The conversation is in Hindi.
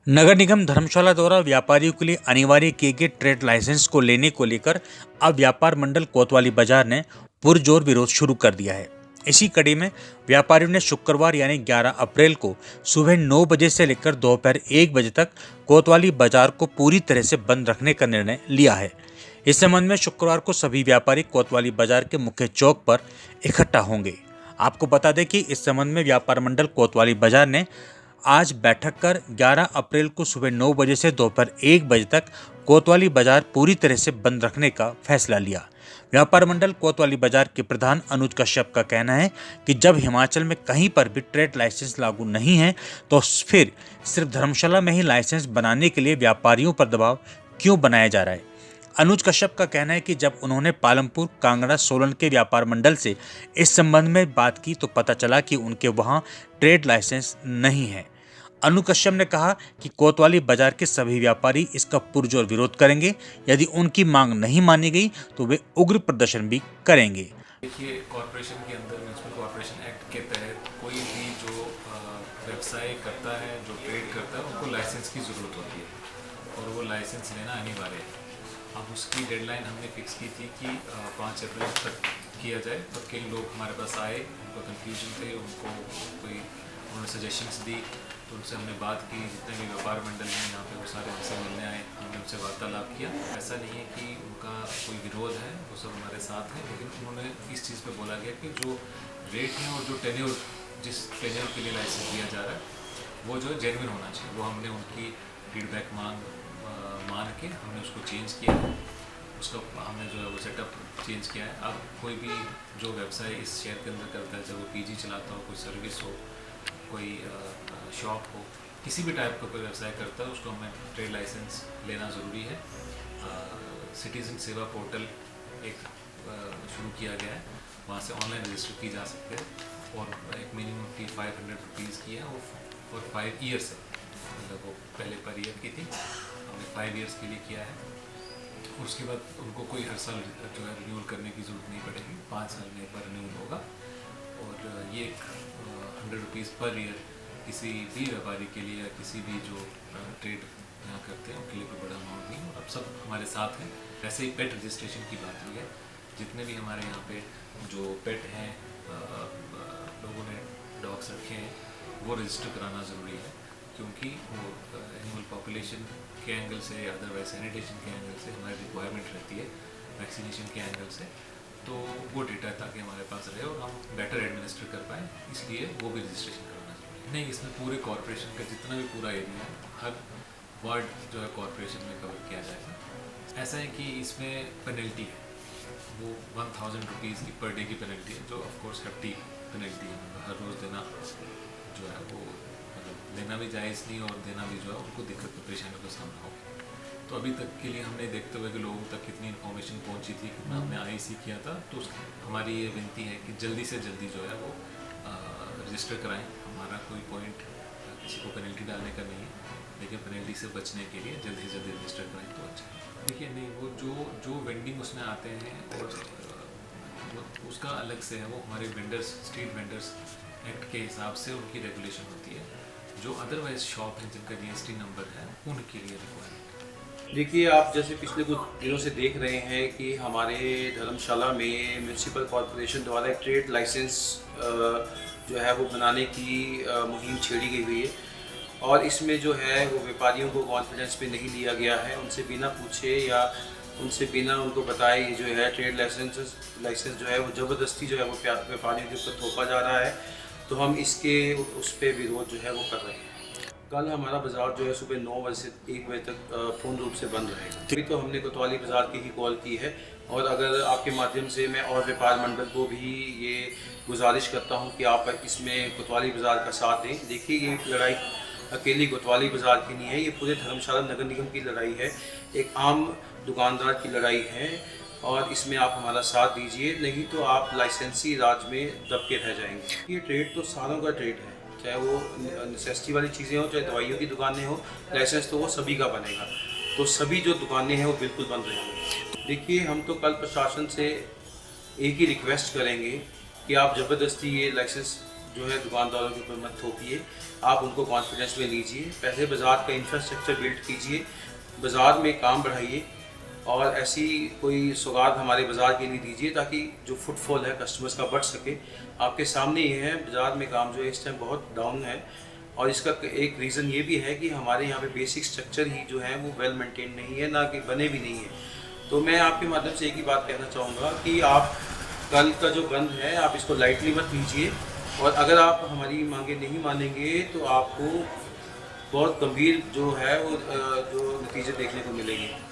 नगर निगम धर्मशाला द्वारा व्यापारियों के लिए अनिवार्य किए गए ट्रेड लाइसेंस को लेने को लेकर अब व्यापार मंडल कोतवाली बाजार ने पुरजोर विरोध शुरू कर दिया है। इसी कड़ी में व्यापारियों ने शुक्रवार यानी 11 अप्रैल को सुबह 9 बजे से लेकर दोपहर 1 बजे तक कोतवाली बाजार को पूरी तरह से बंद रखने का निर्णय लिया है। इस संबंध में शुक्रवार को सभी व्यापारी कोतवाली बाजार के मुख्य चौक पर इकट्ठा होंगे। आपको बता दें कि इस संबंध में व्यापार मंडल कोतवाली बाजार ने आज बैठक कर 11 अप्रैल को सुबह 9 बजे से दोपहर 1 बजे तक कोतवाली बाजार पूरी तरह से बंद रखने का फैसला लिया। व्यापार मंडल कोतवाली बाजार के प्रधान अनुज कश्यप का कहना है कि जब हिमाचल में कहीं पर भी ट्रेड लाइसेंस लागू नहीं है तो फिर सिर्फ धर्मशाला में ही लाइसेंस बनाने के लिए व्यापारियों पर दबाव क्यों बनाया जा रहा है। अनुज कश्यप का कहना है कि जब उन्होंने पालमपुर, कांगड़ा, सोलन के व्यापार मंडल से इस संबंध में बात की तो पता चला कि उनके वहां ट्रेड लाइसेंस नहीं है। अनु कश्यप ने कहा कि कोतवाली बाजार के सभी व्यापारी इसका पुरजोर विरोध करेंगे। यदि उनकी मांग नहीं मानी गई तो वे उग्र प्रदर्शन भी करेंगे। देखिए, कॉरपोरेशन के अंदर म्यूनसिपल कॉरपोरेशन एक्ट के तहत कोई भी जो व्यवसाय करता है, जो ट्रेड करता है, उनको लाइसेंस की ज़रूरत होती है और वो लाइसेंस लेना अनिवार्य है। अब उसकी डेडलाइन हमने फिक्स की थी कि 5 अप्रैल तक किया जाए, तो कई लोग हमारे पास आए, उनको कन्फ्यूजन थे, उनको कोई उन्होंने सजेशंस दी, तो उनसे हमने बात की। जितने भी व्यापार मंडल हैं यहाँ पे वो सारे हमसे मिलने आए, हमने उनसे वार्तालाप किया। ऐसा नहीं है कि उनका कोई विरोध है, वो सब हमारे साथ हैं, लेकिन उन्होंने इस चीज़ पे बोला गया कि जो रेट है और जो टेन्योर, जिस टेन्योर के लिए लाइसेंस दिया जा रहा है वो जो जेन्युइन होना चाहिए। वो हमने उनकी फीडबैक मान के हमने उसको चेंज किया, उसका हमने जो है वो सेटअप चेंज किया है। अब कोई भी जो व्यवसाय इस शहर के अंदर करता है, चाहे वो पीजी चलाता हो, कोई सर्विस हो, कोई शॉप हो, किसी भी टाइप का कोई व्यवसाय करता है, उसको हमें ट्रेड लाइसेंस लेना ज़रूरी है। सिटीज़न सेवा पोर्टल एक शुरू किया गया है, वहाँ से ऑनलाइन रजिस्टर की जा सकते हैं और एक मिनिमम फी 500 रुपीज़ की है और 5 ईयर्स है, मतलब वो पहले पर ईयर की थी, हमने 5 ईयर्स के लिए किया है। और उसके बाद उनको कोई हर साल जो है रिन्यूअल करने की ज़रूरत नहीं पड़ेगी, 5 साल में एक बार रिन्यूअल होगा। और ये 100 रुपीज़ पर ईयर किसी भी व्यापारी के लिए या किसी भी जो ट्रेड यहाँ करते हैं उनके लिए कोई बड़ा अमाउंट नहीं। और अब सब हमारे साथ हैं। वैसे ही पेट रजिस्ट्रेशन की बात हुई है, जितने भी हमारे यहाँ पे जो पेट हैं, लोगों ने डॉग्स रखे हैं, वो रजिस्टर कराना ज़रूरी है, क्योंकि वो एनिमल पॉपुलेशन के एंगल से, अदरवाइज सैनिटेशन के एंगल से हमारी रिक्वायरमेंट रहती है, वैक्सीनेशन के एंगल से, तो वो डेटा ताकि हमारे पास रहे और हम बेटर एडमिनिस्टर कर पाएँ, इसलिए वो भी रजिस्ट्रेशन करवाना चाहिए। नहीं, इसमें पूरे कॉरपोरेशन का जितना भी पूरा एरिया है, हर वार्ड जो है कॉरपोरेशन में कवर किया जाएगा। ऐसा है कि इसमें पेनल्टी है, वो 1000 रुपीज़ की पर डे की पेनल्टी है, जो ऑफकोर्स hefty पेनल्टी है। हर रोज़ देना जो है वो मतलब लेना भी जायज़ नहीं और देना भी जो है उनको दिक्कत परेशानियों का सामना हो। तो अभी तक के लिए हमने देखते हुए कि लोगों तक कितनी इन्फॉर्मेशन पहुंची थी, कितना हमने IEC किया था, तो हमारी ये विनती है कि जल्दी से जल्दी जो है वो रजिस्टर कराएं। हमारा कोई पॉइंट किसी को पेनल्टी डालने का नहीं है, लेकिन पेनल्टी से बचने के लिए जल्दी से जल्दी रजिस्टर कराएं तो अच्छा है। देखिए, नहीं, वो जो वेंडिंग उसमें आते हैं और उसका अलग से है, वो हमारे वेंडर्स, स्ट्रीट वेंडर्स एक्ट के हिसाब से उनकी रेगुलेशन होती है। जो अदरवाइज शॉप है जिनका GST नंबर है, उनके लिए रिक्वायरमेंट। देखिए, आप जैसे पिछले कुछ दिनों से देख रहे हैं कि हमारे धर्मशाला में म्यूनसिपल कॉरपोरेशन द्वारा एक ट्रेड लाइसेंस जो है वो बनाने की मुहिम छेड़ी गई हुई है और इसमें जो है वो व्यापारियों को कॉन्फिडेंस पे नहीं लिया गया है। उनसे बिना पूछे या उनसे बिना उनको बताए जो है ट्रेड लाइसेंस जो है वो ज़बरदस्ती जो है वो व्यापारियों के ऊपर थोपा जा रहा है। तो हम इसके उस पर विरोध जो है वो कर रहे हैं। कल हमारा बाज़ार जो है सुबह 9 बजे से 1 बजे तक पूर्ण रूप से बंद रहेगा। अभी तो हमने कोतवाली बाज़ार की ही कॉल की है और अगर आपके माध्यम से मैं और व्यापार मंडल को भी ये गुजारिश करता हूँ कि आप इसमें कोतवाली बाज़ार का साथ दें। देखिए, ये लड़ाई अकेली कोतवाली बाज़ार की नहीं है, ये पूरे धर्मशाला नगर निगम की लड़ाई है, एक आम दुकानदार की लड़ाई है और इसमें आप हमारा साथ दीजिए, नहीं तो आप लाइसेंसी राज में दब के रह जाएंगे। ये ट्रेड तो सारों का ट्रेड है, चाहे वो नेसेसिटी वाली चीज़ें हो, चाहे दवाइयों की दुकानें हो, लाइसेंस तो वो सभी का बनेगा। तो सभी जो दुकानें हैं वो बिल्कुल बंद रहेंगी। देखिए, हम तो कल प्रशासन से एक ही रिक्वेस्ट करेंगे कि आप ज़बरदस्ती ये लाइसेंस जो है दुकानदारों के ऊपर मत थोपिए, आप उनको कॉन्फिडेंस में लीजिए, पहले बाज़ार का इंफ्रास्ट्रक्चर बिल्ड कीजिए, बाज़ार में काम बढ़ाइए और ऐसी कोई सौगात हमारे बाज़ार के लिए दीजिए ताकि जो फुटफॉल है कस्टमर्स का बढ़ सके। आपके सामने ये है, बाज़ार में काम जो है इस टाइम बहुत डाउन है और इसका एक रीज़न ये भी है कि हमारे यहाँ पे बेसिक स्ट्रक्चर ही जो है वो वेल मेंटेन नहीं है, ना कि बने भी नहीं है। तो मैं आपके माध्यम से एक ही बात कहना चाहूँगा कि आप कल का जो बंद है आप इसको लाइटली मत लीजिए और अगर आप हमारी मांगे नहीं मानेंगे तो आपको बहुत गंभीर जो है वो जो नतीजे देखने को मिलेंगे।